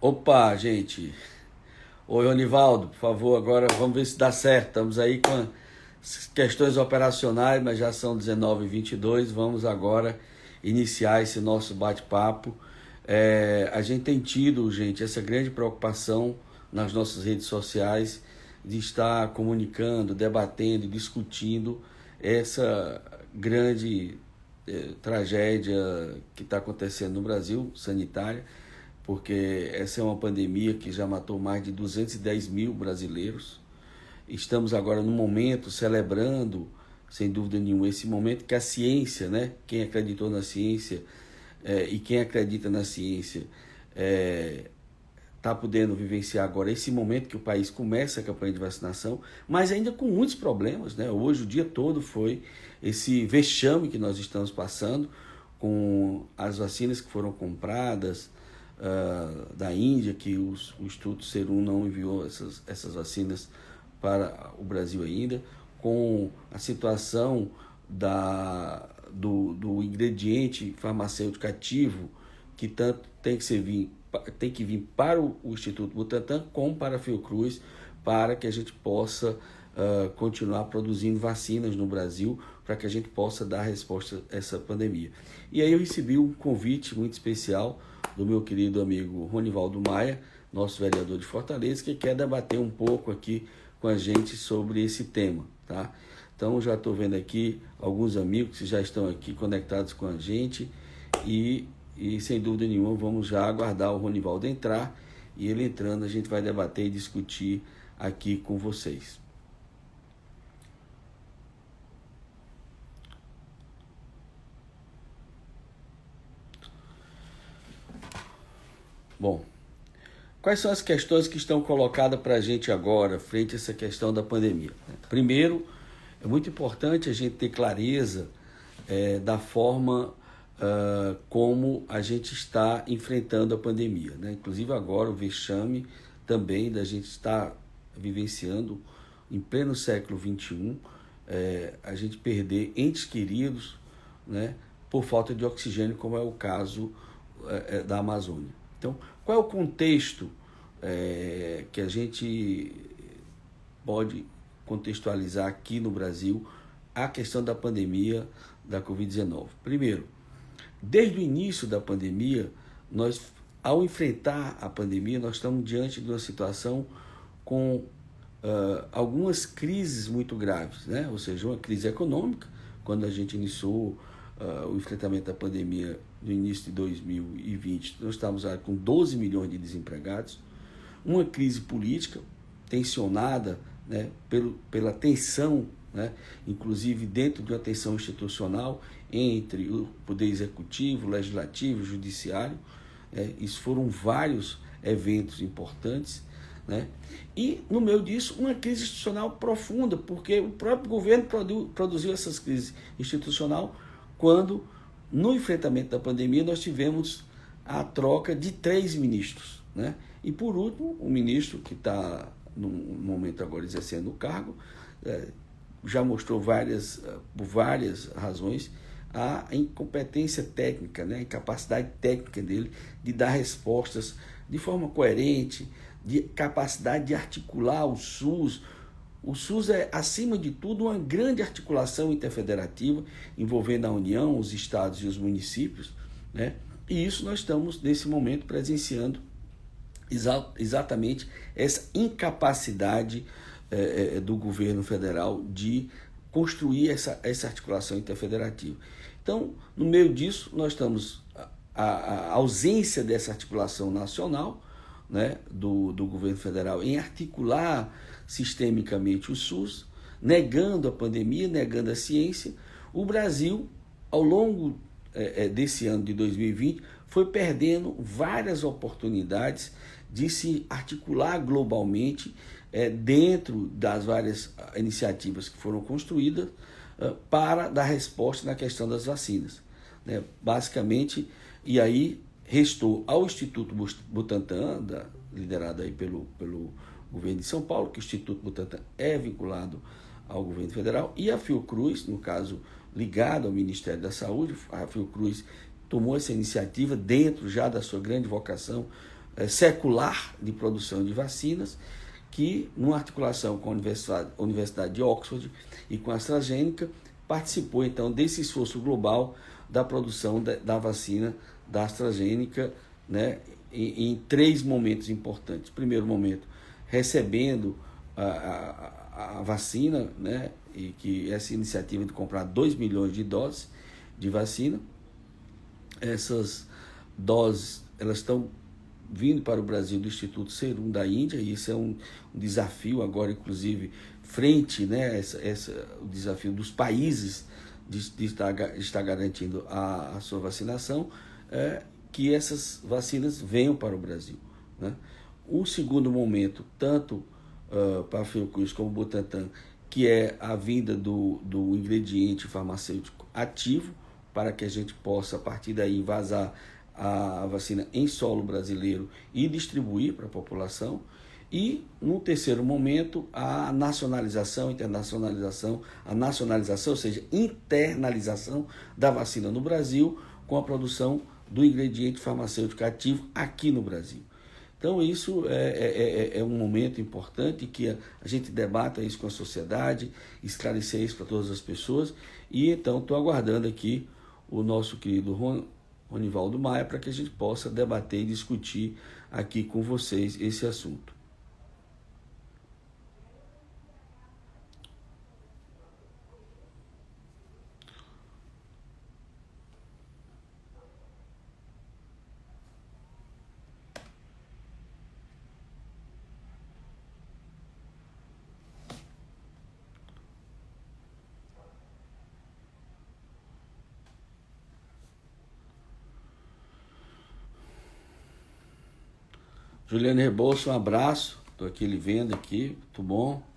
Opa, gente. Oi, Onivaldo, por favor, agora vamos ver se dá certo. Estamos aí com as questões operacionais, mas já são 19h22. Vamos agora iniciar esse nosso bate-papo. A gente tem tido, gente, essa grande preocupação nas nossas redes sociais de estar comunicando, debatendo, discutindo essa grande tragédia que está acontecendo no Brasil, sanitária, porque essa é uma pandemia que já matou mais de 210 mil brasileiros. Estamos agora num momento celebrando, sem dúvida nenhuma, esse momento que a ciência, né, quem acreditou na ciência e quem acredita na ciência está podendo vivenciar agora esse momento que o país começa a campanha de vacinação, mas ainda com muitos problemas, né? Hoje o dia todo foi esse vexame que nós estamos passando com as vacinas que foram compradas da Índia, que o Instituto Serum não enviou essas vacinas para o Brasil ainda, com a situação do ingrediente farmacêutico ativo que tanto tem que vir para o Instituto Butantan como para a Fiocruz, para que a gente possa continuar produzindo vacinas no Brasil, para que a gente possa dar resposta a essa pandemia. E aí eu recebi um convite muito especial do meu querido amigo Ronivaldo Maia, nosso vereador de Fortaleza, que quer debater um pouco aqui com a gente sobre esse tema, tá? Então já estou vendo aqui alguns amigos que já estão aqui conectados com a gente e sem dúvida nenhuma vamos já aguardar o Ronivaldo entrar, e ele entrando a gente vai debater e discutir aqui com vocês. Bom, quais são as questões que estão colocadas para a gente agora, frente a essa questão da pandemia? Primeiro, é muito importante a gente ter clareza da forma como a gente está enfrentando a pandemia, né? Inclusive agora o vexame também da gente estar vivenciando, em pleno século XXI, a gente perder entes queridos, né, por falta de oxigênio, como é o caso da Amazônia. Então, qual é o contexto que a gente pode contextualizar aqui no Brasil a questão da pandemia da Covid-19? Primeiro, desde o início da pandemia, ao enfrentar a pandemia, nós estamos diante de uma situação com algumas crises muito graves, né? Ou seja, uma crise econômica, quando a gente iniciou o enfrentamento da pandemia no início de 2020, nós estávamos com 12 milhões de desempregados, uma crise política tensionada, né, pela tensão, né, inclusive dentro de uma tensão institucional entre o Poder Executivo, Legislativo e Judiciário. Isso foram vários eventos importantes, né? E no meio disso uma crise institucional profunda, porque o próprio governo produziu essas crises institucional quando, no enfrentamento da pandemia, nós tivemos a troca de 3 ministros, né? E por último, o ministro que está no momento agora exercendo o cargo já mostrou por várias razões a incompetência técnica, né? A incapacidade técnica dele de dar respostas de forma coerente, de capacidade de articular o SUS. O SUS é, acima de tudo, uma grande articulação interfederativa envolvendo a União, os estados e os municípios, né? E isso nós estamos, nesse momento, presenciando exatamente essa incapacidade do governo federal de construir essa articulação interfederativa. Então, no meio disso, nós estamos a ausência dessa articulação nacional, né, do governo federal em articular sistemicamente o SUS, negando a pandemia, negando a ciência. O Brasil, ao longo desse ano de 2020, foi perdendo várias oportunidades de se articular globalmente dentro das várias iniciativas que foram construídas para dar resposta na questão das vacinas, né? Basicamente, e aí restou ao Instituto Butantan, liderado aí pelo governo de São Paulo, que o Instituto Butantan é vinculado ao governo federal, e a Fiocruz, no caso, ligada ao Ministério da Saúde. A Fiocruz tomou essa iniciativa dentro já da sua grande vocação secular de produção de vacinas, que, numa articulação com a Universidade de Oxford e com a AstraZeneca, participou, então, desse esforço global da produção da vacina da AstraZeneca, né, em 3 momentos importantes. Primeiro momento, recebendo a vacina, né, e que essa iniciativa de comprar 2 milhões de doses de vacina. Essas doses, elas estão vindo para o Brasil do Instituto Serum da Índia, e isso é um desafio agora, inclusive, frente, né, o desafio dos países de estar garantindo a sua vacinação, que essas vacinas venham para o Brasil, né? O segundo momento, tanto para a Fiocruz como o Butantan, que é a vinda do ingrediente farmacêutico ativo, para que a gente possa, a partir daí, vazar a vacina em solo brasileiro e distribuir para a população. E, no terceiro momento, a nacionalização, internacionalização, a nacionalização, ou seja, internalização da vacina no Brasil, com a produção do ingrediente farmacêutico ativo aqui no Brasil. Então, isso é um momento importante que a gente debata isso com a sociedade, esclarecer isso para todas as pessoas. E, então, estou aguardando aqui o nosso querido Ronivaldo Maia para que a gente possa debater e discutir aqui com vocês esse assunto. Juliano Rebouças, um abraço. Estou aqui lhe vendo aqui, muito bom.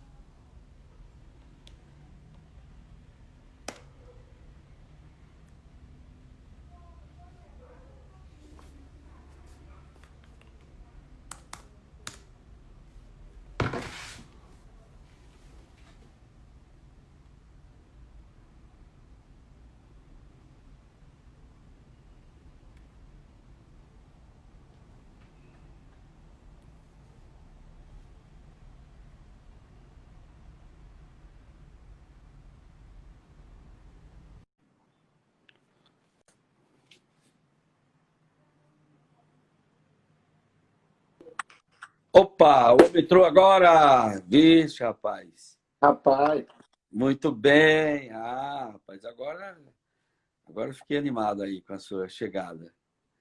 Opa, o homem entrou agora! Vixe, rapaz. Rapaz, Muito bem. Rapaz, agora eu fiquei animado aí com a sua chegada.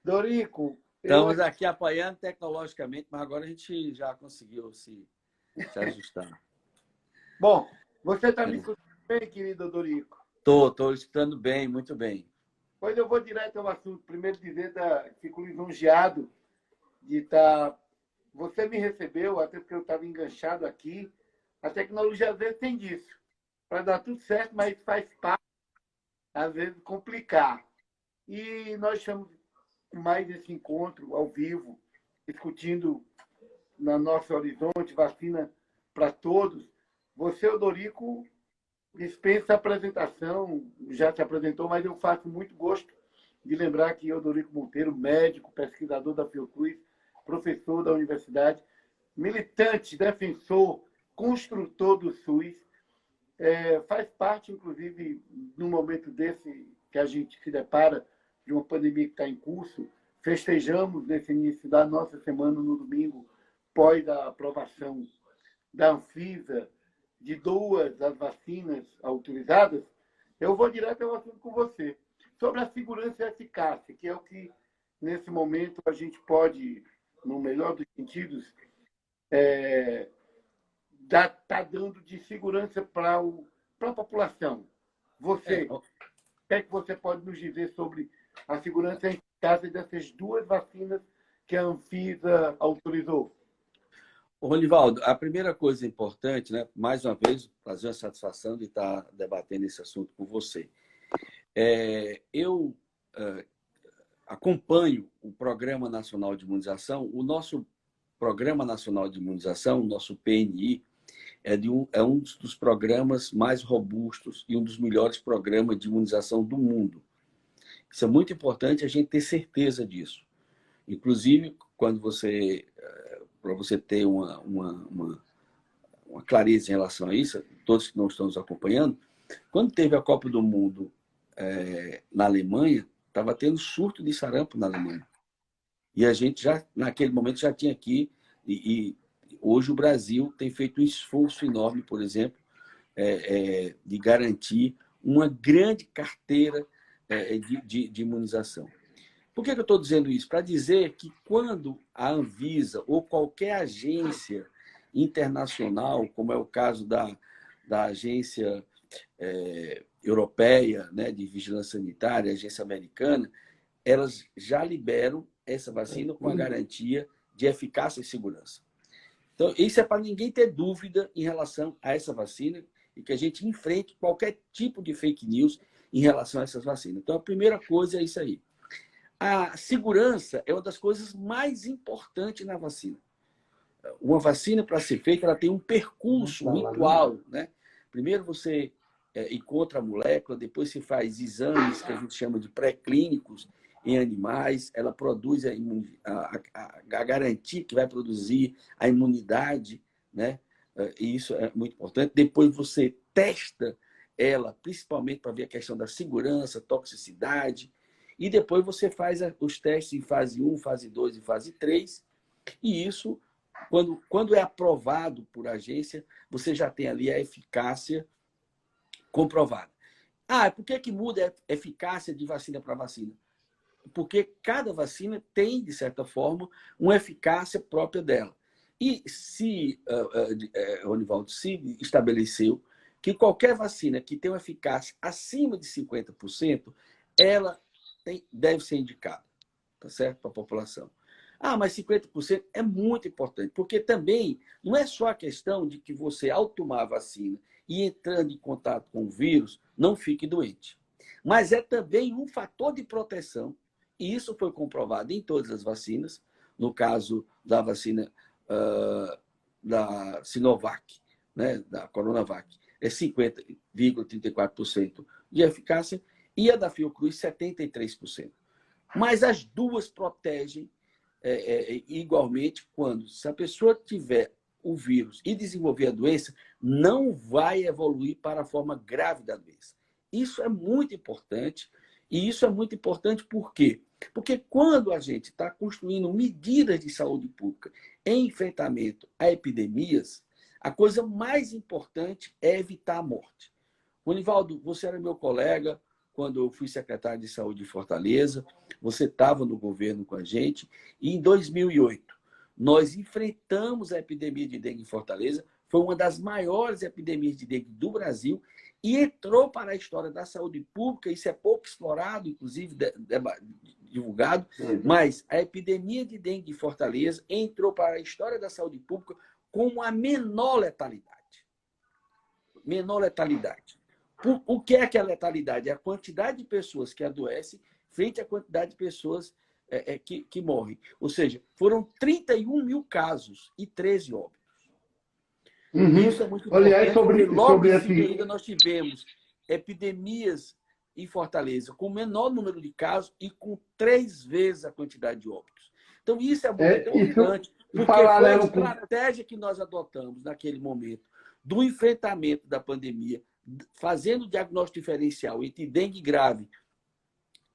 Dorico, eu Estamos aqui. aqui apoiando tecnologicamente, mas agora a gente já conseguiu se ajustar. Bom, você está me escutando bem, querido Dorico? Estou escutando bem, muito bem. Pois eu vou direto ao assunto. Primeiro dizer que fico lisonjeado de estar. Você me recebeu, até porque eu estava enganchado aqui. A tecnologia às vezes tem disso. Para dar tudo certo, mas faz parte, às vezes, complicar. E nós estamos mais esse encontro ao vivo, discutindo na nosso horizonte vacina para todos. Você, o Dorico, dispensa a apresentação, já se apresentou, mas eu faço muito gosto de lembrar que eu, Dorico Monteiro, médico, pesquisador da Fiocruz, professor da universidade, militante, defensor, construtor do SUS, faz parte, inclusive, num momento desse que a gente se depara de uma pandemia que está em curso, festejamos nesse início da nossa semana, no domingo, pós a aprovação da Anvisa de 2 das vacinas autorizadas, eu vou direto ao assunto com você. Sobre a segurança e a eficácia, que é o que, nesse momento, a gente pode, no melhor dos sentidos, tá dando de segurança para a população. Você, o que é que você pode nos dizer sobre a segurança e a eficácia dessas 2 vacinas que a Anvisa autorizou? Ronivaldo, a primeira coisa importante, né? Mais uma vez, prazer e satisfação de estar debatendo esse assunto com você. Eu acompanho o Programa Nacional de Imunização. O nosso Programa Nacional de Imunização, o nosso PNI, é um dos programas mais robustos e um dos melhores programas de imunização do mundo. Isso é muito importante a gente ter certeza disso. Inclusive, quando para você ter uma clareza em relação a isso, todos que não estão nos acompanhando, quando teve a Copa do Mundo na Alemanha, estava tendo surto de sarampo na Alemanha. E a gente já, naquele momento, já tinha aqui, e hoje o Brasil tem feito um esforço enorme, por exemplo, de garantir uma grande carteira de imunização. Por que eu estou dizendo isso? Para dizer que quando a Anvisa ou qualquer agência internacional, como é o caso da agência europeia, né, de vigilância sanitária, agência americana, elas já liberam essa vacina com a garantia de eficácia e segurança. Então, isso é para ninguém ter dúvida em relação a essa vacina e que a gente enfrente qualquer tipo de fake news em relação a essas vacinas. Então, a primeira coisa é isso aí. A segurança é uma das coisas mais importantes na vacina. Uma vacina, para ser feita, ela tem um percurso, um ritual, né? Primeiro você encontra a molécula, depois se faz exames que a gente chama de pré-clínicos em animais, ela produz a garantia que vai produzir a imunidade, né? E isso é muito importante. Depois você testa ela, principalmente para ver a questão da segurança, toxicidade, e depois você faz os testes em fase 1, fase 2 e fase 3, e isso, quando é aprovado por agência, você já tem ali a eficácia comprovada. Por que muda a eficácia de vacina para vacina? Porque cada vacina tem, de certa forma, uma eficácia própria dela. E Ronivaldo, se estabeleceu que qualquer vacina que tenha uma eficácia acima de 50%, ela deve ser indicada, tá certo? Para a população. Mas 50% é muito importante, porque também não é só a questão de que você, ao tomar a vacina e entrando em contato com o vírus, não fique doente. Mas é também um fator de proteção, e isso foi comprovado em todas as vacinas, no caso da vacina da Sinovac, né, da Coronavac, é 50,34% de eficácia, e a da Fiocruz, 73%. Mas as duas protegem igualmente quando, se a pessoa tiver o vírus e desenvolver a doença, não vai evoluir para a forma grave da doença. Isso é muito importante, e isso é muito importante por quê? Porque quando a gente está construindo medidas de saúde pública em enfrentamento a epidemias, a coisa mais importante é evitar a morte. Ronivaldo, você era meu colega quando eu fui secretário de saúde de Fortaleza, você estava no governo com a gente, e em 2008 nós enfrentamos a epidemia de dengue em Fortaleza, foi uma das maiores epidemias de dengue do Brasil, e entrou para a história da saúde pública, isso é pouco explorado, inclusive divulgado, mas a epidemia de dengue em Fortaleza entrou para a história da saúde pública como a menor letalidade. Menor letalidade. O que é a letalidade? É a quantidade de pessoas que adoecem frente à quantidade de pessoas que morrem. Ou seja, foram 31 mil casos e 13 óbitos. Isso é muito importante. Aliás, porque logo em seguida nós tivemos epidemias em Fortaleza com menor número de casos e com 3 vezes a quantidade de óbitos. Então, isso é muito importante, porque foi a estratégia que nós adotamos naquele momento do enfrentamento da pandemia, fazendo o diagnóstico diferencial entre dengue grave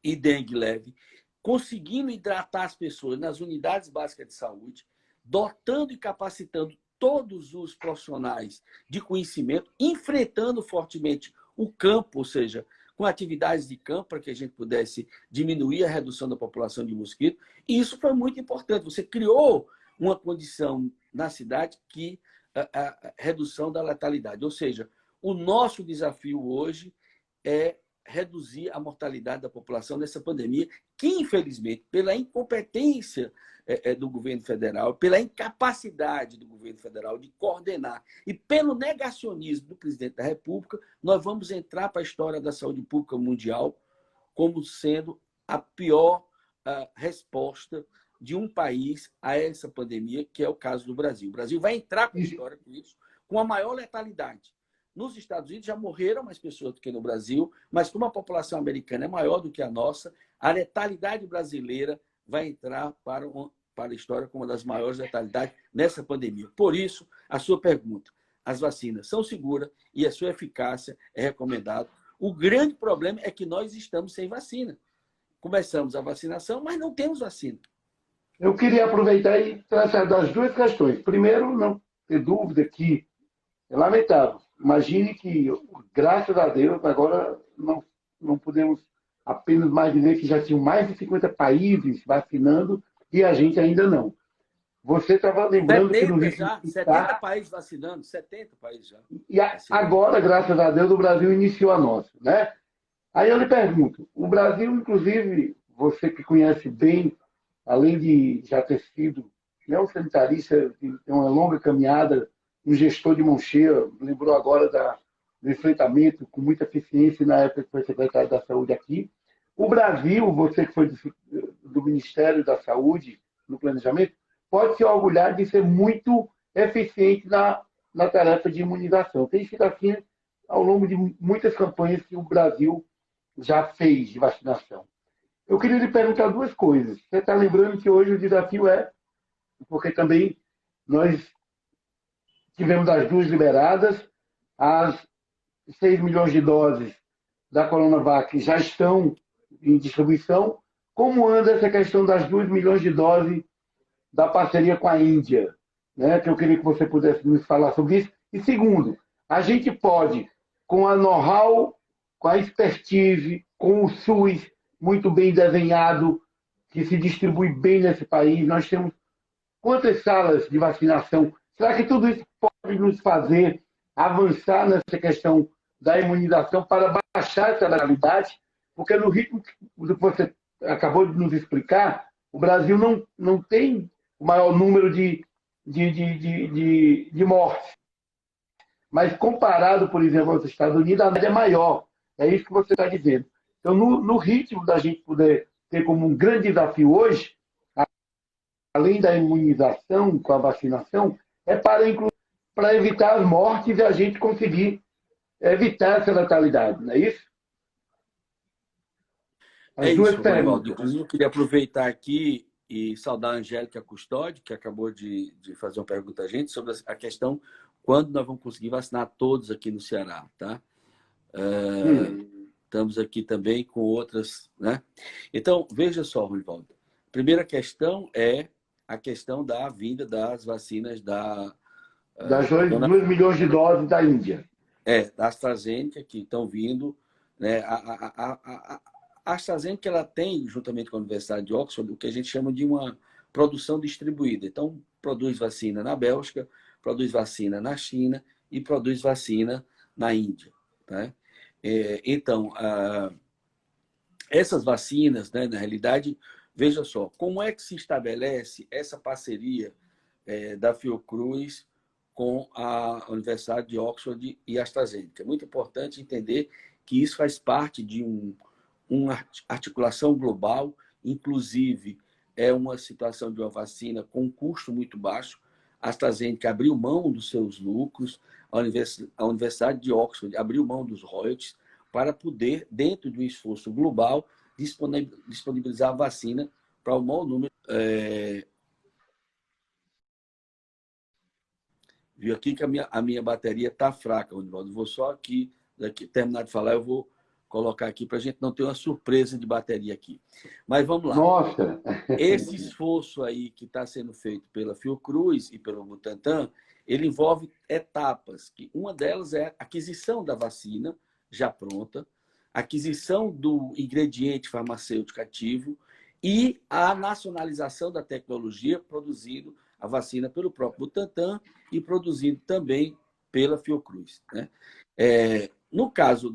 e dengue leve, conseguindo hidratar as pessoas nas unidades básicas de saúde, dotando e capacitando todos os profissionais de conhecimento, enfrentando fortemente o campo, ou seja, com atividades de campo, para que a gente pudesse diminuir a redução da população de mosquito. E isso foi muito importante. Você criou uma condição na cidade que a redução da letalidade. Ou seja, o nosso desafio hoje é reduzir a mortalidade da população nessa pandemia, que, infelizmente, pela incompetência do governo federal, pela incapacidade do governo federal de coordenar e pelo negacionismo do presidente da República, nós vamos entrar para a história da saúde pública mundial como sendo a pior resposta de um país a essa pandemia, que é o caso do Brasil. O Brasil vai entrar para a história com isso, com a maior letalidade. Nos Estados Unidos já morreram mais pessoas do que no Brasil, mas como a população americana é maior do que a nossa, a letalidade brasileira vai entrar para a história como uma das maiores letalidades nessa pandemia. Por isso, a sua pergunta. As vacinas são seguras e a sua eficácia é recomendada. O grande problema é que nós estamos sem vacina. Começamos a vacinação, mas não temos vacina. Eu queria aproveitar e tratar das duas questões. Primeiro, não ter dúvida que é lamentável. Imagine que, graças a Deus, agora não podemos apenas mais dizer que já tinham mais de 50 países vacinando e a gente ainda não. Você estava lembrando que no 70 ritmo já, que 70 está, países vacinando, 70 países já. e agora, graças a Deus, o Brasil iniciou a nossa, né? Aí eu lhe pergunto, o Brasil, inclusive, você que conhece bem, além de já ter sido um sanitarista, de uma longa caminhada, um gestor de mão cheia, lembrou agora do enfrentamento com muita eficiência na época que foi secretário da Saúde aqui. O Brasil, você que foi do Ministério da Saúde, no planejamento, pode se orgulhar de ser muito eficiente na tarefa de imunização. Tem sido assim ao longo de muitas campanhas que o Brasil já fez de vacinação. Eu queria lhe perguntar duas coisas. Você está lembrando que hoje o desafio é, porque também nós tivemos as duas liberadas, as 6 milhões de doses da Coronavac já estão em distribuição. Como anda essa questão das 2 milhões de doses da parceria com a Índia? Né? Que eu queria que você pudesse nos falar sobre isso. E segundo, a gente pode, com a know-how, com a expertise, com o SUS muito bem desenhado, que se distribui bem nesse país, nós temos quantas salas de vacinação? Será que tudo isso pode nos fazer avançar nessa questão da imunização para baixar essa letalidade? Porque no ritmo que você acabou de nos explicar, o Brasil não tem o maior número de mortes. Mas comparado, por exemplo, aos Estados Unidos, a média é maior. É isso que você está dizendo. Então, no ritmo da gente poder ter como um grande desafio hoje, além da imunização com a vacinação, é para evitar as mortes e a gente conseguir evitar essa letalidade, não é isso? As duas isso, perguntas. Inclusive, eu queria aproveitar aqui e saudar a Angélica Custódio, que acabou de fazer uma pergunta a gente sobre a questão quando nós vamos conseguir vacinar todos aqui no Ceará, tá? Estamos aqui também com outras, né? Então, veja só, Ronivaldo. A primeira questão é a questão da vinda das vacinas das 2 milhões de doses da Índia. Da AstraZeneca, que estão vindo, né? A AstraZeneca, ela tem, juntamente com a Universidade de Oxford, o que a gente chama de uma produção distribuída. Então, produz vacina na Bélgica, produz vacina na China e produz vacina na Índia, né? Então, essas vacinas, né, na realidade, veja só, como é que se estabelece essa parceria da Fiocruz com a Universidade de Oxford e a AstraZeneca? É muito importante entender que isso faz parte de uma articulação global, inclusive é uma situação de uma vacina com um custo muito baixo. A AstraZeneca abriu mão dos seus lucros, a Universidade de Oxford abriu mão dos royalties para poder, dentro de um esforço global, disponibilizar a vacina para o maior número. Viu aqui que a minha bateria está fraca, Ronivaldo. Vou só aqui, terminar de falar, eu vou colocar aqui para a gente não ter uma surpresa de bateria aqui. Mas vamos lá. Nossa! Esse esforço aí que está sendo feito pela Fiocruz e pelo Butantan, ele envolve etapas. Que uma delas é a aquisição da vacina já pronta, aquisição do ingrediente farmacêutico ativo e a nacionalização da tecnologia, produzindo a vacina pelo próprio Butantan e produzido também pela Fiocruz, né? No caso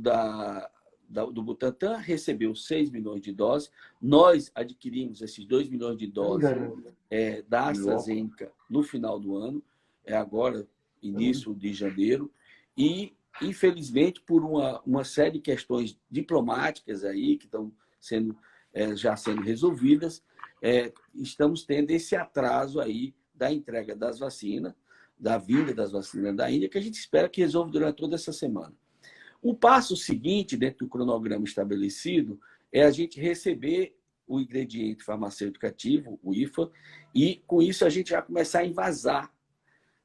do Butantan, recebeu 6 milhões de doses. Nós adquirimos esses 2 milhões de doses da AstraZeneca no final do ano, agora, início de janeiro, e, infelizmente, por uma série de questões diplomáticas aí, que estão já sendo resolvidas, estamos tendo esse atraso aí da entrega das vacinas, da vinda das vacinas da Índia, que a gente espera que resolva durante toda essa semana. O passo seguinte, dentro do cronograma estabelecido, é a gente receber o ingrediente farmacêutico ativo, o IFA, e com isso a gente vai começar a invasar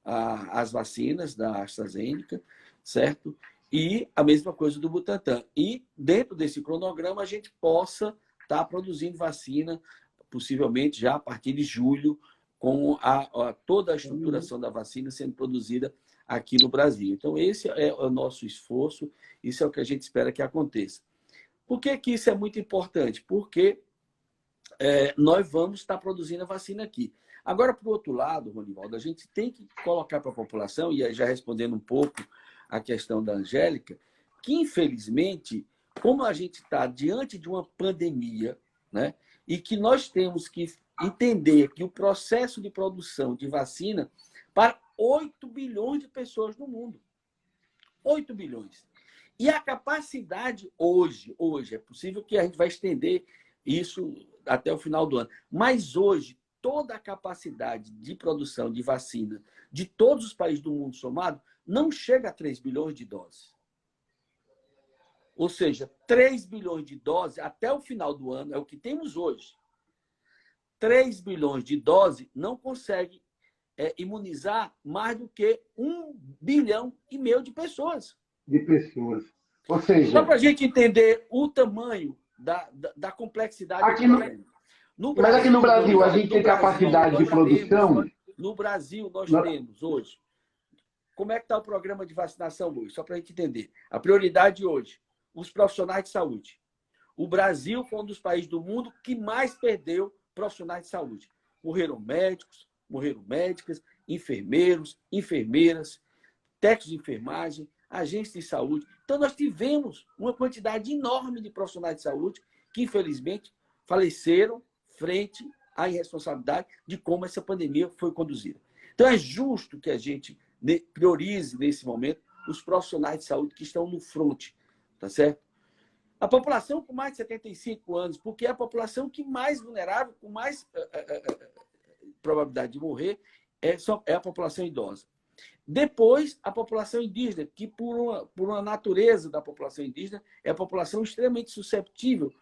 as vacinas da AstraZeneca, certo? E a mesma coisa do Butantan. E dentro desse cronograma a gente possa estar produzindo vacina, possivelmente já a partir de julho, com toda a estruturação da vacina sendo produzida aqui no Brasil. Então, esse é o nosso esforço, isso é o que a gente espera que aconteça. Por que que isso é muito importante? Porque nós vamos estar produzindo a vacina aqui. Agora, por outro lado, Ronivaldo, a gente tem que colocar para a população, e já respondendo um pouco a questão da Angélica, que, infelizmente, como a gente está diante de uma pandemia, né, e que nós temos que entender que o processo de produção de vacina para 8 bilhões de pessoas no mundo. 8 bilhões. E a capacidade hoje, é possível que a gente vai estender isso até o final do ano, mas hoje, toda a capacidade de produção de vacina de todos os países do mundo somado não chega a 3 bilhões de doses. Ou seja, 3 bilhões de doses até o final do ano é o que temos hoje. 3 bilhões de doses não consegue imunizar mais do que 1,5 bilhão de pessoas. Ou seja... Só para a gente entender o tamanho da complexidade do problema. Mas aqui no Brasil, a gente tem capacidade de produção? No Brasil, nós temos hoje. Como é que está o programa de vacinação hoje? Só para a gente entender. A prioridade hoje, os profissionais de saúde. O Brasil foi um dos países do mundo que mais perdeu profissionais de saúde. Morreram médicos, morreram médicas, enfermeiros, enfermeiras, técnicos de enfermagem, agentes de saúde. Então, nós tivemos uma quantidade enorme de profissionais de saúde que, infelizmente, faleceram frente à irresponsabilidade de como essa pandemia foi conduzida. Então, é justo que a gente priorize, nesse momento, os profissionais de saúde que estão no fronte, tá certo? A população com mais de 75 anos, porque é a população que mais vulnerável, com mais probabilidade de morrer, é a população idosa. Depois, a população indígena, que por uma natureza da população indígena, é a população extremamente susceptível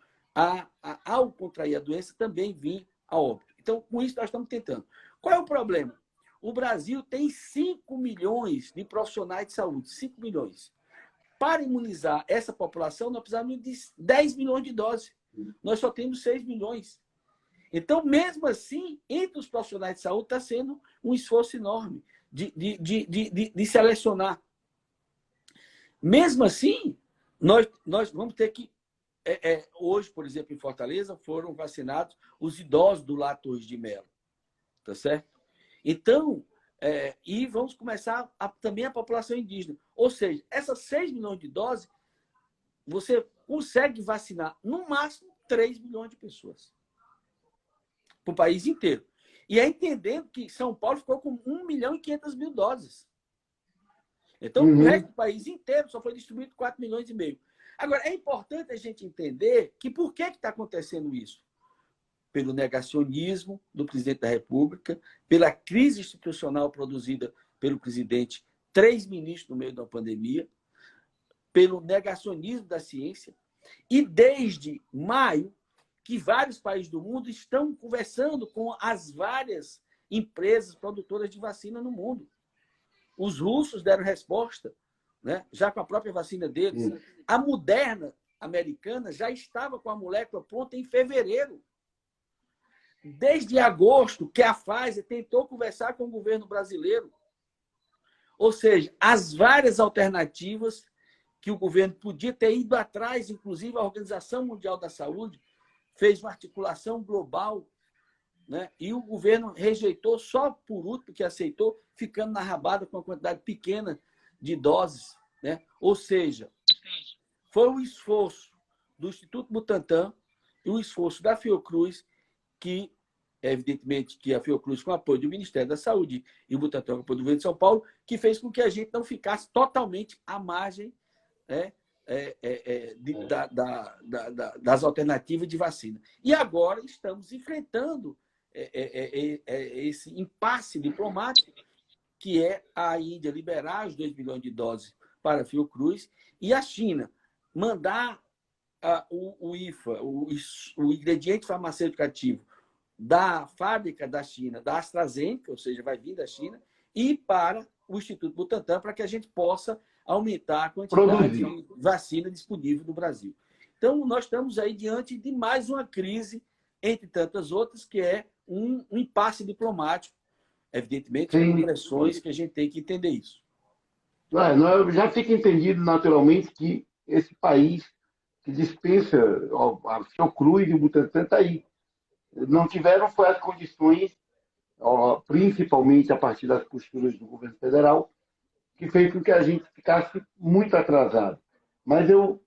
ao contrair a doença, também vir a óbito. Então, com isso, nós estamos tentando. Qual é o problema? O Brasil tem 5 milhões de profissionais de saúde, 5 milhões. Para imunizar essa população, nós precisamos de 10 milhões de doses. Nós só temos 6 milhões. Então, mesmo assim, entre os profissionais de saúde, está sendo um esforço enorme de selecionar. Mesmo assim, nós vamos ter que... hoje, por exemplo, em Fortaleza, foram vacinados os idosos do Lar Torres de Melo. Tá certo? Então, e vamos começar também a população indígena. Ou seja, essas 6 milhões de doses, você consegue vacinar, no máximo, 3 milhões de pessoas. Para o país inteiro. E é entendendo que São Paulo ficou com 1.500.000 doses. Então, o resto do país inteiro só foi distribuído 4,5 milhões. Agora, é importante a gente entender que por que está acontecendo isso? Pelo negacionismo do presidente da República, pela crise institucional produzida pelo presidente, 3 ministros no meio da pandemia, pelo negacionismo da ciência, e desde maio, que vários países do mundo estão conversando com as várias empresas produtoras de vacina no mundo. Os russos deram resposta, né? Já com a própria vacina deles. A Moderna americana já estava com a molécula pronta em fevereiro. Desde agosto, que a Pfizer tentou conversar com o governo brasileiro. Ou seja, as várias alternativas que o governo podia ter ido atrás, inclusive a Organização Mundial da Saúde, fez uma articulação global, né? E o governo rejeitou só por último que aceitou, ficando na rabada com uma quantidade pequena de doses, né? Ou seja, foi o esforço do Instituto Butantan e o esforço da Fiocruz, que, evidentemente, que a Fiocruz, com apoio do Ministério da Saúde e o Butantan, com apoio do governo de São Paulo, que fez com que a gente não ficasse totalmente à margem, né? Das alternativas de vacina. E agora estamos enfrentando esse impasse diplomático, que é a Índia liberar os 2 milhões de doses para a Fiocruz e a China mandar o IFA, o ingrediente farmacêutico ativo da fábrica da China, da AstraZeneca, ou seja, vai vir da China, e para o Instituto Butantan, para que a gente possa aumentar a quantidade de vacina disponível no Brasil. Então, nós estamos aí diante de mais uma crise, entre tantas outras, que é um impasse diplomático. Evidentemente, com pressões que a gente tem que entender isso. Já fica entendido naturalmente que esse país que dispensa a Fiocruz e o Butantan está aí. Não tiveram foi as condições, principalmente a partir das posturas do governo federal, que fez com que a gente ficasse muito atrasado. Mas eu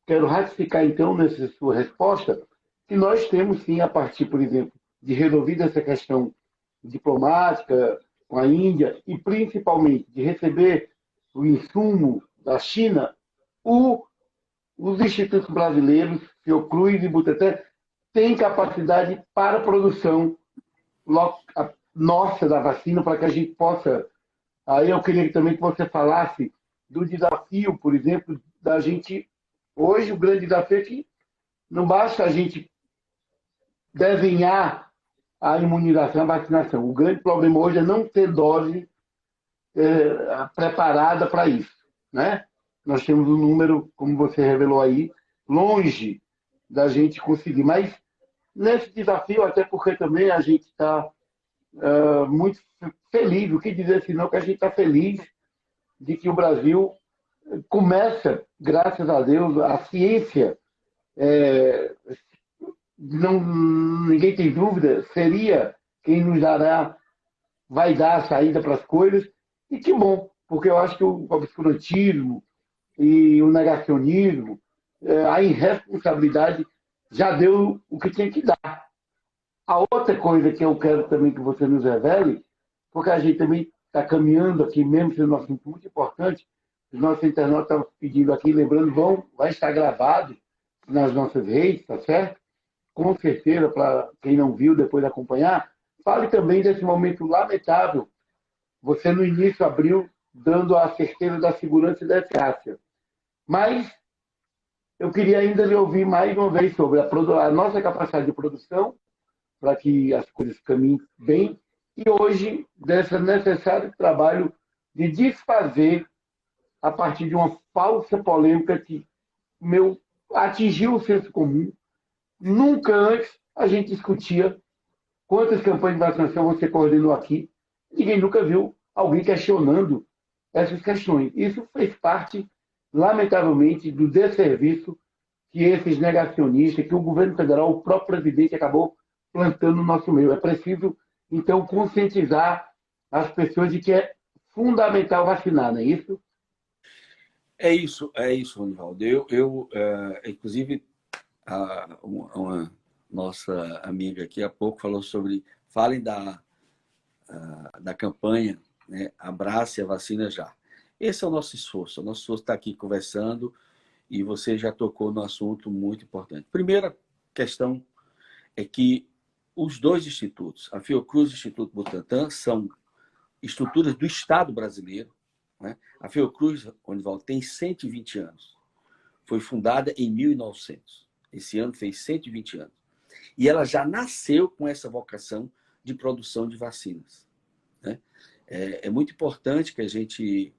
quero ratificar, então, nessa sua resposta, que nós temos, sim, a partir, por exemplo, de resolvida essa questão diplomática com a Índia e, principalmente, de receber o insumo da China, os institutos brasileiros, Fiocruz e Butantan, têm capacidade para a produção nossa da vacina, para que a gente possa... Aí eu queria também que você falasse do desafio, por exemplo, da gente... Hoje, o grande desafio é que não basta a gente desenhar a imunização, a vacinação. O grande problema hoje é não ter dose preparada para isso, né? Nós temos um número, como você revelou aí, longe da gente conseguir. Mas nesse desafio, até porque também a gente está muito feliz, o que dizer senão que a gente está feliz de que o Brasil começa, graças a Deus, a ciência, ninguém tem dúvida, seria quem nos vai dar a saída para as coisas, e que bom, porque eu acho que o obscurantismo e o negacionismo, a irresponsabilidade já deu o que tinha que dar. A outra coisa que eu quero também que você nos revele, porque a gente também está caminhando aqui, mesmo sendo um assunto muito importante, os nossos internautas estão pedindo aqui, lembrando, vai estar gravado nas nossas redes, tá certo? Com certeza, para quem não viu, depois acompanhar. Fale também desse momento lamentável. Você, no início, abriu dando a certeza da segurança e da eficácia. Mas eu queria ainda lhe ouvir mais uma vez sobre a nossa capacidade de produção, para que as coisas caminhem bem, e hoje, desse necessário trabalho de desfazer, a partir de uma falsa polêmica que atingiu o senso comum. Nunca antes a gente discutia quantas campanhas de vacinação você coordenou aqui. Ninguém nunca viu alguém questionando essas questões. Isso fez parte, lamentavelmente, do desserviço que esses negacionistas, que o governo federal, o próprio presidente, acabou plantando no nosso meio. É preciso, então, conscientizar as pessoas de que é fundamental vacinar, não é isso? É isso, Ronaldo. Inclusive, uma nossa amiga aqui há pouco falou sobre... Falem da campanha, né? Abrace a vacina já. Esse é o nosso esforço. O nosso esforço está aqui conversando e você já tocou no assunto muito importante. Primeira questão é que os dois institutos, a Fiocruz e o Instituto Butantan, são estruturas do Estado brasileiro, né? A Fiocruz, Ronivaldo, tem 120 anos. Foi fundada em 1900. Esse ano fez 120 anos. E ela já nasceu com essa vocação de produção de vacinas, né? É muito importante que a gente,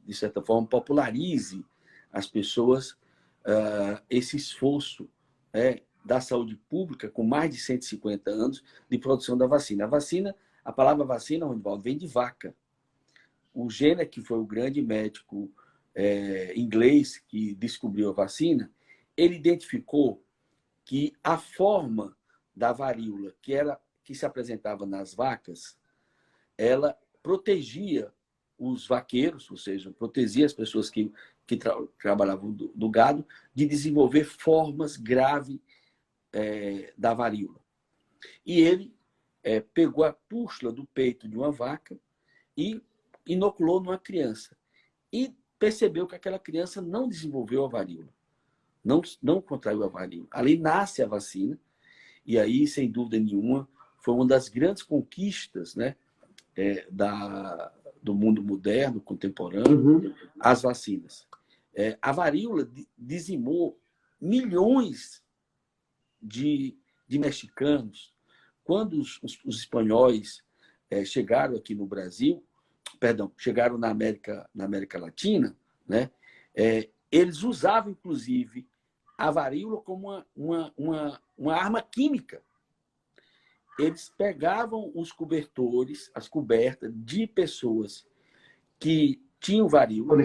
de certa forma, popularize as pessoas esse esforço da saúde pública com mais de 150 anos de produção da vacina. A palavra vacina, Ronivaldo, vem de vaca. O Jenner, que foi o grande médico inglês que descobriu a vacina, ele identificou que a forma da varíola que se apresentava nas vacas, ela protegia os vaqueiros, ou seja, protegia as pessoas que trabalhavam do gado, de desenvolver formas graves da varíola. E ele pegou a pústula do peito de uma vaca e inoculou numa criança. E percebeu que aquela criança não desenvolveu a varíola, não contraiu a varíola. Ali nasce a vacina, e aí, sem dúvida nenhuma, foi uma das grandes conquistas, né, do mundo moderno, contemporâneo, as vacinas. A varíola dizimou milhões de mexicanos, quando os espanhóis chegaram aqui no Brasil, perdão, chegaram na América Latina, né? Eles usavam, inclusive, a varíola como uma arma química. Eles pegavam os cobertores, as cobertas de pessoas que tinham varíola,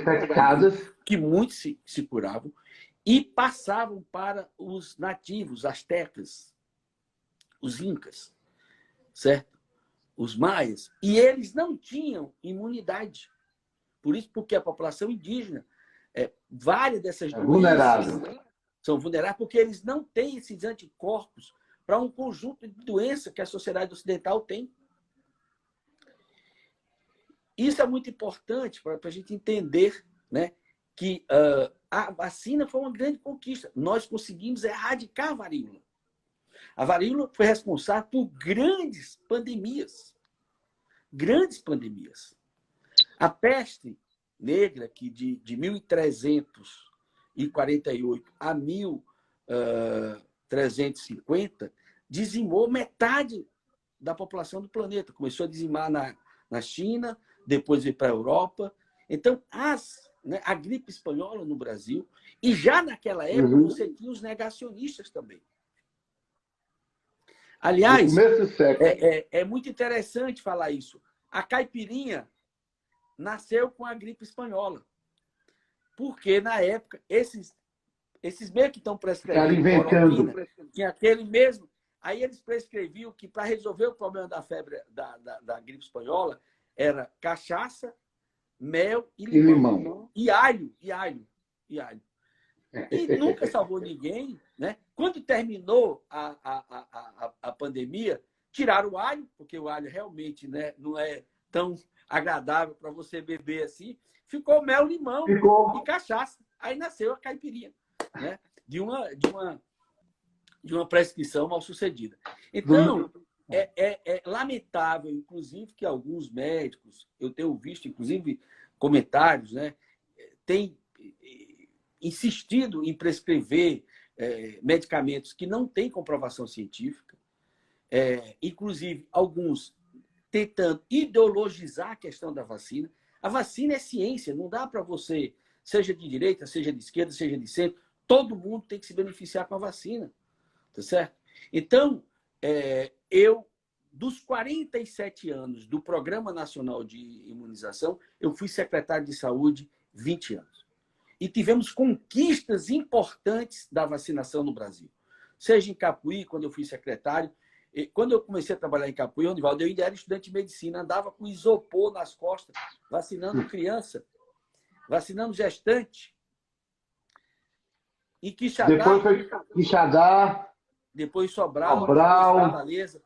que muitos se curavam, e passavam para os nativos, astecas, os incas, certo? Os maias, e eles não tinham imunidade. Por isso, porque a população indígena, várias dessas doenças são vulneráveis, porque eles não têm esses anticorpos para um conjunto de doenças que a sociedade ocidental tem. Isso é muito importante para a gente entender, né, que a vacina foi uma grande conquista. Nós conseguimos erradicar a varíola. A varíola foi responsável por grandes pandemias. Grandes pandemias. A peste negra, que de 1348 a 1350, dizimou metade da população do planeta. Começou a dizimar na China, depois veio para a Europa. Então, a gripe espanhola no Brasil, e já naquela época você tinha os negacionistas também. Aliás, é muito interessante falar isso. A caipirinha nasceu com a gripe espanhola. Porque, na época, esses meio que estão prescrevendo cloroquina, tinha aquele mesmo. Aí eles prescreviam que, para resolver o problema da febre da gripe espanhola, era cachaça, mel e limão. E alho. E nunca salvou ninguém, né? Quando terminou a pandemia, tiraram o alho, porque o alho realmente, né, não é tão agradável para você beber assim. Ficou mel, limão e cachaça. Aí nasceu a caipirinha, né? De uma prescrição mal sucedida. Então, é lamentável, inclusive, que alguns médicos, eu tenho visto, inclusive, comentários, né, têm insistido em prescrever medicamentos que não têm comprovação científica, inclusive alguns tentando ideologizar a questão da vacina. A vacina é ciência, não dá para você, seja de direita, seja de esquerda, seja de centro, todo mundo tem que se beneficiar com a vacina, tá certo? Então, dos 47 anos do Programa Nacional de Imunização, eu fui secretário de Saúde 20 anos. E tivemos conquistas importantes da vacinação no Brasil. Seja em Capuí, quando eu fui secretário. Quando eu comecei a trabalhar em Capuí, Ronivaldo, eu ainda era estudante de medicina, andava com isopor nas costas, vacinando criança, vacinando gestante. Em Quixadá. Depois foi Quixadá. Depois Sobral. Fortaleza.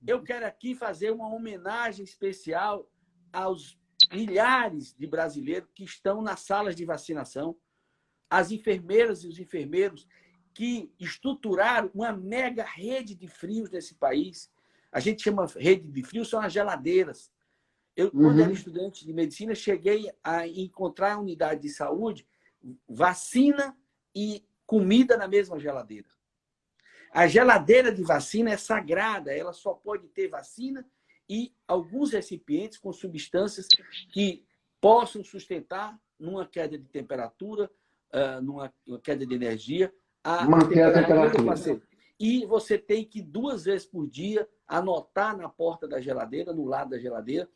Eu quero aqui fazer uma homenagem especial aos milhares de brasileiros que estão nas salas de vacinação, as enfermeiras e os enfermeiros que estruturaram uma mega rede de frios nesse país. A gente chama rede de frios, são as geladeiras. Eu, quando era estudante de medicina, cheguei a encontrar unidade de saúde, vacina e comida na mesma geladeira. A geladeira de vacina é sagrada, ela só pode ter vacina e alguns recipientes com substâncias que possam sustentar, numa queda de temperatura, numa queda de energia, manter a temperatura do paciente. E você tem que 2 vezes por dia anotar na porta da geladeira, no lado da geladeira,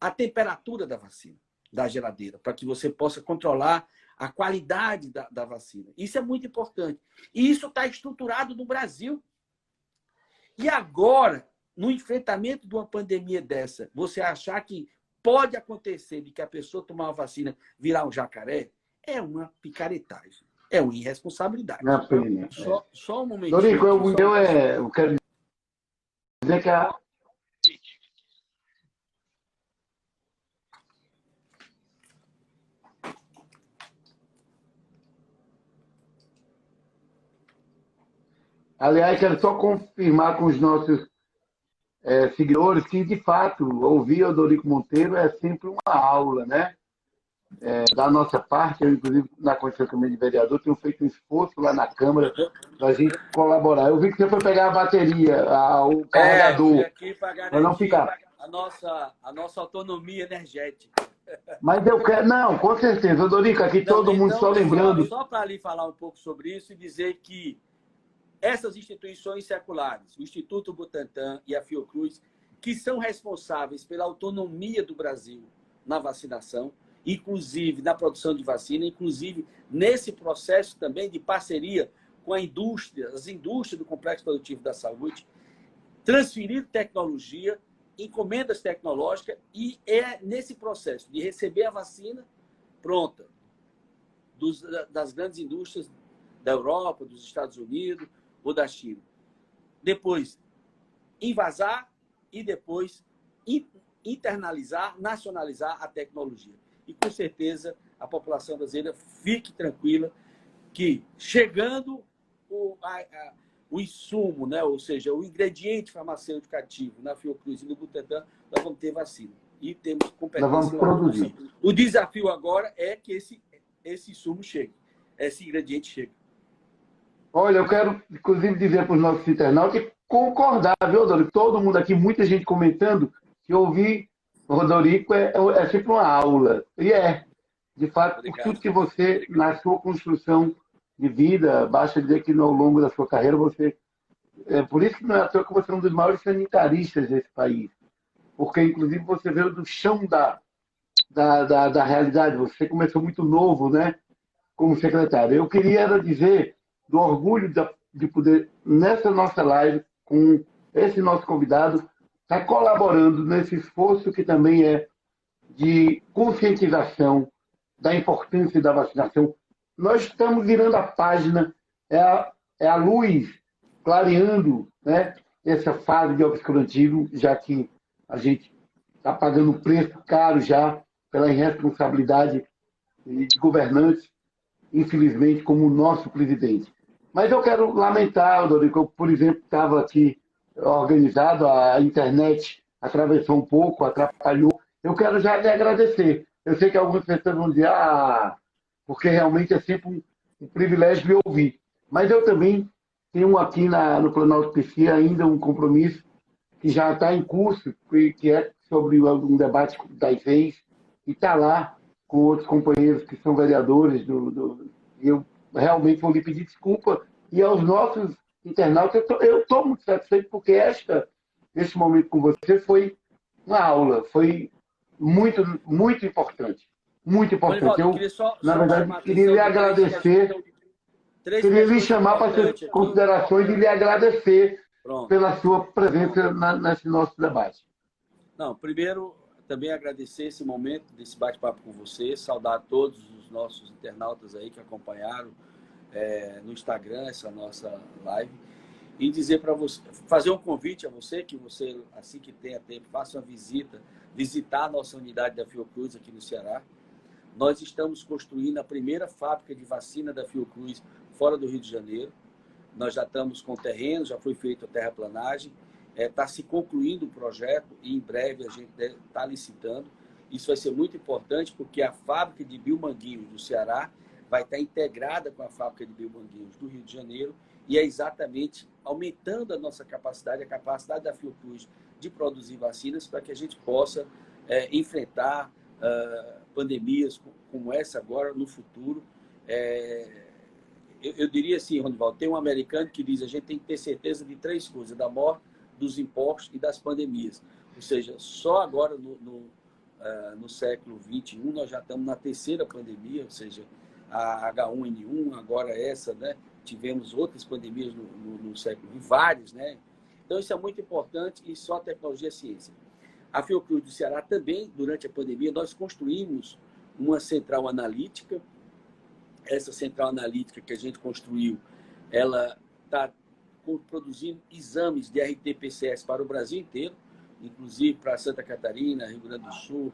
a temperatura da vacina, da geladeira, para que você possa controlar a qualidade da vacina. Isso é muito importante. E isso está estruturado no Brasil. E agora, no enfrentamento de uma pandemia dessa, você achar que pode acontecer de que a pessoa tomar uma vacina virar um jacaré, é uma picaretagem. É uma irresponsabilidade. Só um momentinho. Dorico, eu quero dizer que aliás, quero só confirmar com os nossos seguidores que, de fato, ouvir o Dorico Monteiro é sempre uma aula, né? da nossa parte, eu, inclusive, na condição também de vereador, tenho feito um esforço lá na Câmara para a gente colaborar. Eu vi que você foi pegar a bateria, o Eu vim carregador, aqui para para não garantir ficar. a nossa autonomia energética. Mas eu quero. Não, com certeza. Dorico, aqui Não, todo mundo então, só lembrando. só para lhe falar um pouco sobre isso e dizer que essas instituições seculares, o Instituto Butantan e a Fiocruz, que são responsáveis pela autonomia do Brasil na vacinação, inclusive na produção de vacina, inclusive nesse processo também de parceria com a indústria, as indústrias do Complexo Produtivo da Saúde, transferir tecnologia, encomendas tecnológicas, e é nesse processo de receber a vacina pronta das grandes indústrias da Europa, dos Estados Unidos ou da China. Depois, invasar e depois internalizar, nacionalizar a tecnologia. E, com certeza, a população brasileira fique tranquila que, chegando o insumo, né? Ou seja, o ingrediente farmacêutico ativo na Fiocruz e no Butantan, nós vamos ter vacina. E temos Nós vamos competência na produção. produzir. O desafio agora é que esse insumo chegue, esse ingrediente chegue. Olha, eu quero, inclusive, dizer para os nossos internautas que concordar, viu, Dorico? Todo mundo aqui, muita gente comentando que ouvir o Rodorico é sempre uma aula. E é, de fato, por tudo Obrigado. que você, na sua construção de vida, basta dizer que ao longo da sua carreira você. É por isso que não é à toa que você é um dos maiores sanitaristas desse país. Porque, inclusive, você veio do chão da realidade. Você começou muito novo, né? Como secretário. Eu queria dizer do orgulho de poder, nessa nossa live, com esse nosso convidado, estar colaborando nesse esforço que também é de conscientização da importância da vacinação. Nós estamos virando a página, é a luz clareando, né, essa fase de obscurantismo, já que a gente está pagando um preço caro já pela irresponsabilidade de governantes, infelizmente, como o nosso presidente. Mas eu quero lamentar, Dorico, eu, por exemplo, estava aqui organizado, a internet atravessou um pouco, atrapalhou. Eu quero já lhe agradecer. Eu sei que algumas pessoas vão dizer, porque realmente é sempre um privilégio me ouvir. Mas eu também tenho aqui no Planalto PC ainda um compromisso que já está em curso, que é sobre um debate das leis, e está lá com outros companheiros que são vereadores eu realmente vou lhe pedir desculpa. E aos nossos internautas, eu estou muito satisfeito porque esse momento com você foi uma aula, foi muito, muito importante. Muito importante. Olivaldo, eu Eu, queria só na verdade, chamar a queria lhe atenção de agradecer, três queria lhe questões chamar para suas importantes aqui. considerações e lhe agradecer Pronto. pela sua presença nesse nosso debate. Não, primeiro, também agradecer esse momento desse bate-papo com você, saudar todos os nossos internautas aí que acompanharam no Instagram essa nossa live e dizer para você, fazer um convite a você, que você, assim que tenha tempo, faça uma visitar a nossa unidade da Fiocruz aqui no Ceará. Nós estamos construindo a primeira fábrica de vacina da Fiocruz fora do Rio de Janeiro. Nós já estamos com terreno, já foi feita a terraplanagem, está se concluindo o projeto e em breve a gente está licitando. Isso vai ser muito importante porque a fábrica de biomanguinhos do Ceará vai estar integrada com a fábrica de biomanguinhos do Rio de Janeiro e é exatamente aumentando a nossa capacidade, a capacidade da Fiocruz de produzir vacinas para que a gente possa enfrentar pandemias como essa agora no futuro. Eu diria assim, Ronivaldo, tem um americano que diz a gente tem que ter certeza de três coisas, da morte, dos impostos e das pandemias. Ou seja, só agora no século XXI nós já estamos na terceira pandemia, ou seja, a H1N1, agora essa, né? Tivemos outras pandemias no século XX, várias, né? Então isso é muito importante e só a tecnologia é ciência. A Fiocruz do Ceará também, durante a pandemia, nós construímos uma central analítica. Essa central analítica que a gente construiu, ela está produzindo exames de RT-PCS para o Brasil inteiro, inclusive para Santa Catarina, Rio Grande do Sul,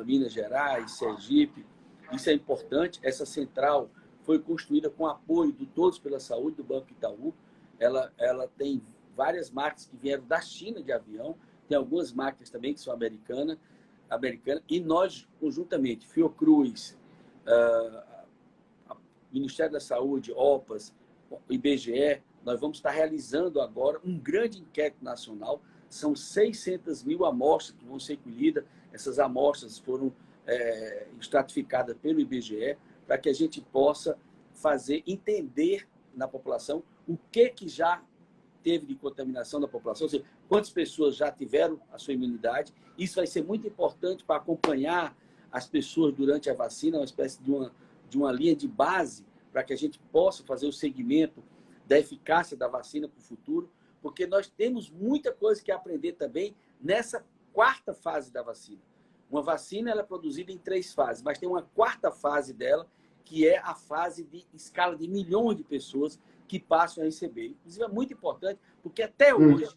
Minas Gerais, Sergipe. Isso é importante. Essa central foi construída com apoio do Todos pela Saúde, do Banco Itaú. Ela tem várias máquinas que vieram da China de avião, tem algumas máquinas também que são americanas. americana, e nós, conjuntamente, Fiocruz, Ministério da Saúde, OPAS, IBGE, nós vamos estar realizando agora um grande inquérito nacional. São 600 mil amostras que vão ser colhidas. Essas amostras foram estratificadas pelo IBGE para que a gente possa entender na população o que já teve de contaminação da população, ou seja, quantas pessoas já tiveram a sua imunidade. Isso vai ser muito importante para acompanhar as pessoas durante a vacina, uma espécie de uma linha de base para que a gente possa fazer o segmento da eficácia da vacina para o futuro, porque nós temos muita coisa que aprender também nessa quarta fase da vacina. Uma vacina ela é produzida em 3 fases, mas tem uma quarta fase dela, que é a fase de escala de milhões de pessoas que passam a receber. Inclusive, é muito importante, porque até hoje,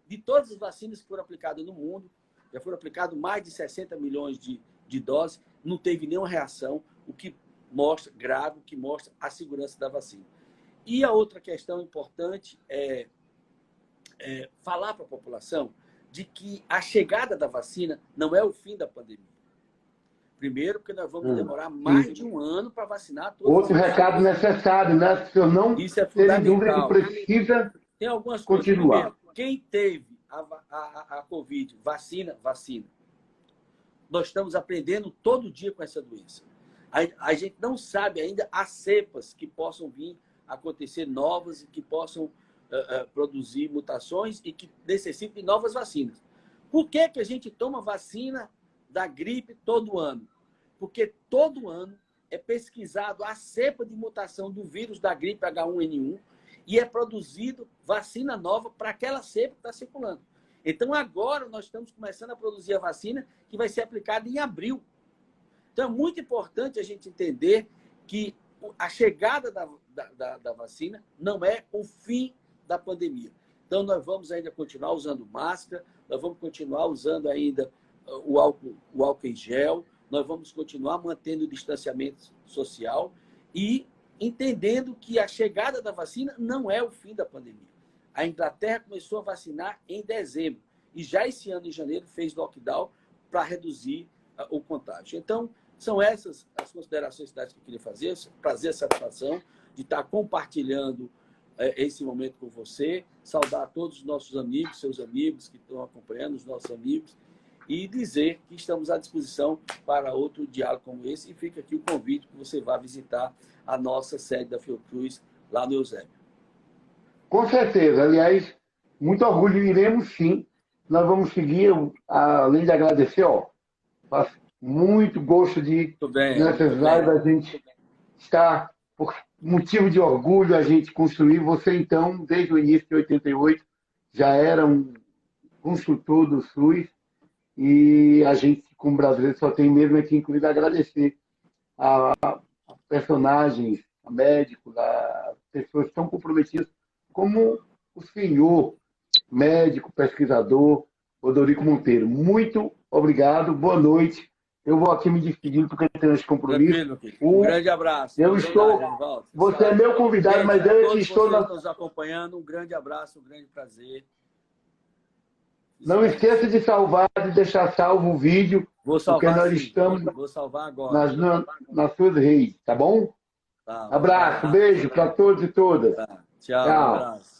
de todas as vacinas que foram aplicadas no mundo, já foram aplicadas mais de 60 milhões de doses, não teve nenhuma reação, o que mostra grave, o que mostra a segurança da vacina. E a outra questão importante é falar para a população de que a chegada da vacina não é o fim da pandemia. Primeiro, porque nós vamos demorar mais de um ano para vacinar todos. Outro recado necessário, né? Se eu não Isso é ter dúvida fundamental. que precisa Tem algumas continuar. Coisas. Primeiro, quem teve a Covid, vacina. Nós estamos aprendendo todo dia com essa doença. A gente não sabe ainda as cepas que possam vir a acontecer novas e que possam produzir mutações e que necessitem de novas vacinas. Por que a gente toma vacina da gripe todo ano? Porque todo ano é pesquisado a cepa de mutação do vírus da gripe H1N1 e é produzido vacina nova para aquela cepa que está circulando. Então, agora nós estamos começando a produzir a vacina que vai ser aplicada em abril. Então, é muito importante a gente entender que a chegada da vacina não é o fim da pandemia. Então, nós vamos ainda continuar usando máscara, nós vamos continuar usando ainda o álcool em gel, nós vamos continuar mantendo o distanciamento social e entendendo que a chegada da vacina não é o fim da pandemia. A Inglaterra começou a vacinar em dezembro e já esse ano, em janeiro, fez lockdown para reduzir o contágio. Então, são essas as considerações que eu queria fazer. Prazer, satisfação de estar compartilhando esse momento com você. Saudar todos os nossos amigos, seus amigos que estão acompanhando, os nossos amigos, e dizer que estamos à disposição para outro diálogo como esse. E fica aqui o convite que você vá visitar a nossa sede da Fiocruz, lá no Eusébio. Com certeza. Aliás, muito orgulho, iremos sim. Nós vamos seguir, além de agradecer, faço muito gosto de, nessas lives, a gente estar, por motivo de orgulho, a gente construir. Você, então, desde o início de 88, já era um consultor do SUS e a gente, como brasileiro, só tem mesmo aqui, inclusive, agradecer a personagens, a médicos, a pessoas tão comprometidas como o senhor médico, pesquisador, Odorico Monteiro. Muito obrigado, boa noite. Eu vou aqui me despedindo porque tenho esse compromisso. Um grande abraço. Você é meu convidado, mas eu que estou nos acompanhando. Um grande abraço, um grande prazer. Não esqueça de salvar, de deixar salvo o vídeo. Vou salvar, porque nós estamos vou salvar agora. nas suas redes, tá bom? Tá, abraço, beijo para todos e todas. Tá. Tchau. Um abraço.